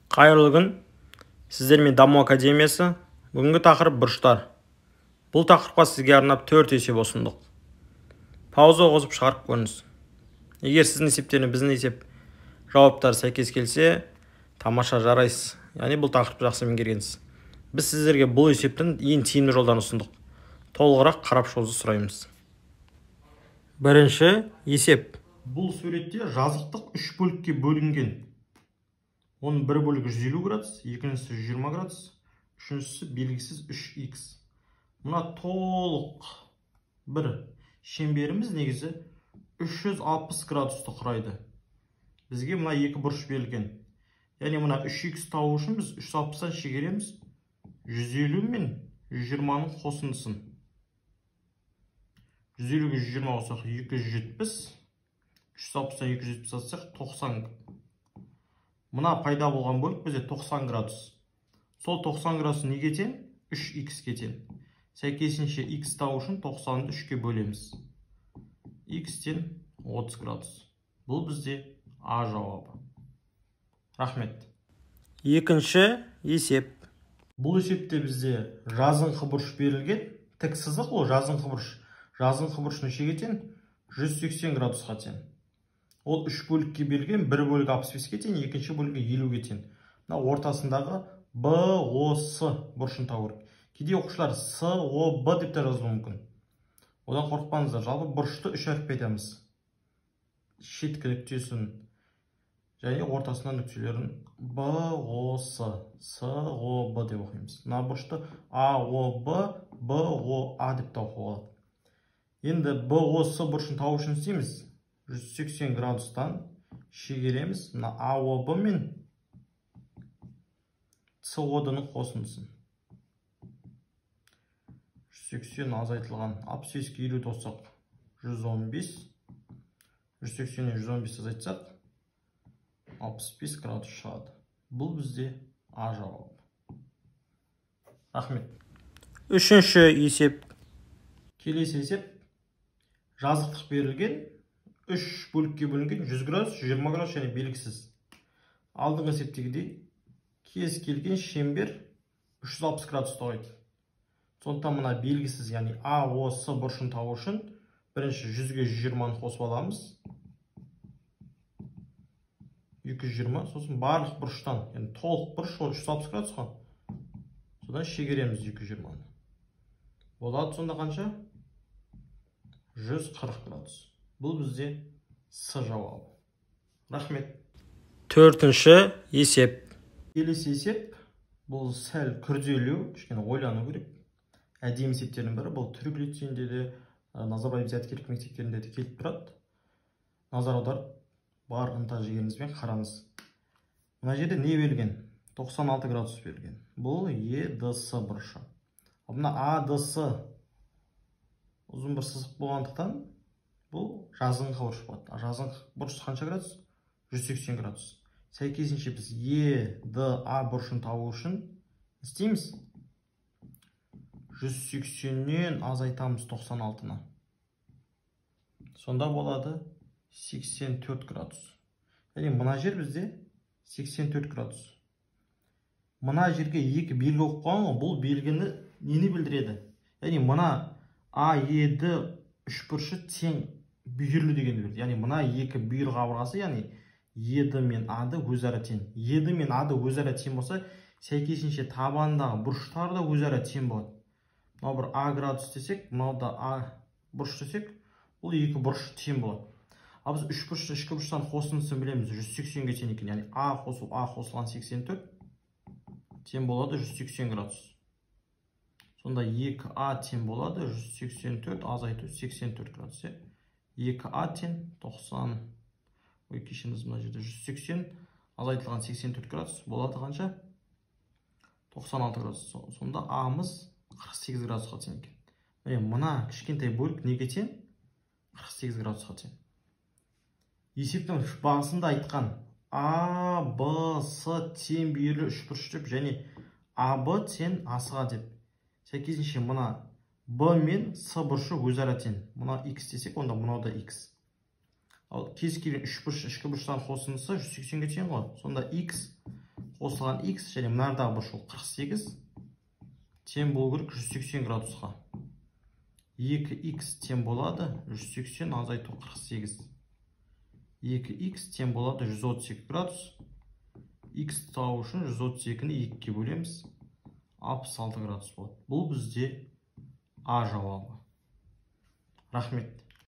Қайырлы күн, сіздермен Даму Академиясы. Бүгінгі тақырып бұрыштар. Бұл тақырыпқа сізге арнап 4 есеп ұсындық. Пауза қосып шығарып көріңіз. Егер сіздің есептеріне біздің есеп жауаптары сәйкес келсе, тамаша, жарайсыз. Яғни бұл тақырыпты жақсы меңгергенсіз. Біз сіздерге бұл есептің ең тиімді жолдарын ұсындық. Толығырақ қарап шығуды сұраймыз. Бірінші есеп. Бұл суретте жазықтық 3 бөлікке бөлінген. Оның бір бөлігі 150 градус, екіншісі 120 градус, үшіншісі белгісіз 3х. Мұна толық бір шеңберіміз негізі 360 градусты құрайды. Бізге мұна екі бұрыш берілген. Яғни мұна 3х табу үшін біз 360-тан шегереміз 150 мен 120-ның қосындысын. 150-ге 120 қосақ 270, 360-тан 270 алсақ 90. Мұна пайда болған бөлік бізде 90 градус. Сол 90 градус неге тең? 3х-ке тең. Сәйкесінше х табу үшін 90-ды 3-ке бөлеміз. Х тең 30 градус. Бұл бізде А жауабы. Рахмет. Екінші есеп. Бұл есепте бізде жазыңқы бұрыш берілген. Тік сызық ол жазыңқы бұрыш. Жазыңқы бұрыш нешеге тең? 180 градусқа тең. Ол 3 бөлікке берілген, бір бөлігі 65-ке тең, екінші бөлігі 50-ге тең. Ортасындағы БОС бұрышын табу керек. Кейде оқушылар СОБ деп те жазуы мүмкін. Одан қорықпаңыздар, жалпы бұрышты 3 әріппен айтамыз. Шеткі нүктесін және ортасынан нүктелерін БОС, СОБ деп оқимыз. Мына бұрышты АОБ, БОА деп те оқуға болады. Енді БОС бұрышын табу үшін істейміз. 180 градустан шегереміз. Мына АОБ мен СОД-ның қосындысын. 180 азайтылған 65-ке 50 тосақ 115. 180-нен 115 азайтсақ 65 градус шығады. Бұл бізде А жауабы. Рахмет. Үшінші есеп. Келесі есеп. Жазықтық берілген. 3 бөлікке бөлінген 100 градус, 120 градус және белгісіз. Алдыңғы есептегідей кез келген шеңбер 360 градус құрайды. Сондықтан мұна белгісіз, яғни АОС бұрышын табу үшін бірінші 100-ге 120-ны қосып аламыз. 220, сосын барлық бұрыштан, яғни толық бұрыш 360 градус қой. Содан шегереміз 220-ны. Болады сонда қанша? 140 градус. Бұл бізде С жауабы. Рахмет. Төртінші есеп. Келесі есеп. Бұл сәл күрделеу, кішкене ойлану керек. Әдемі есептердің бірі. Бұл түрік лицейінде де, Назарбаев зияткерлік мектептерінде де келіп тұрады. Назар аударып, бар ынта жігеріңізбен қараңыз. Мына жерде не берілген? 96 градус берілген. Бұл ЕДС бұрышы. Мына АДС ұзын бір сызық болғандықтан бұл жазыңқы бұрыш болады. Жазыңқы бұрыш қанша градус? 180 градус. Сәйкесінше біз ЕДА бұрышын табу үшін істейміз. 180-нен азайтамыз 96-на. Сонда болады 84 градус. Яғни мұна жер бізде 84 градус. Мұна жерге екі белгі оқып қойған, бұл белгіні нені білдіреді? Яғни мұна АЕД үшбұрышы тең бүйірлі деген берді. Яғни мұна екі бүйір қабырғасы, яғни ЕД мен АД өзара тең. ЕД мен АД өзара тең болса, сәйкесінше табандағы бұрыштар да өзара тең болады. Мынау бір А градус десек, мынау да А бұрыш десек, бұл екі бұрыш тең болады. Ал біз үш бұрышты ішкі бұрыштан қосындысын білеміз, 180-ге тең екен. Яғни А қосылған 84 тең болады 180 градус. Сонда 2А тең болады 184 азайту 84 градус. 2А тең 90. Ой, кешіңіз мына жерде 180 азайтылған 84 градус болады қанша? 96 градус. Сонда A'мыз 48 градусқа тең екен. Мына кішкентай бөлік неге тең? 48 градусқа тең. Есептің басында айтқан А, Б, С тең бүйірлі үшбұрыш деп және АБ тең Асыға деп. Сәйкесінше мұна Б мен С бұрышы өзара тең. Мұна Х десек, онда мұнау да Х. Ал кез келген үш бұрыш ішкі бұрыштан қосындысы 180-ге тең ғой. Сонда Х қосылған x және мынадағы бұрыш 48 тең болу керек 180 градусқа. 2x тең болады 180 азайту 48. 2x тең болады 132 градус. X тауы үшін 132-ні 2-ге бөлеміз. 66 градус болады. Бұл бізде А жауабы. Рахмет.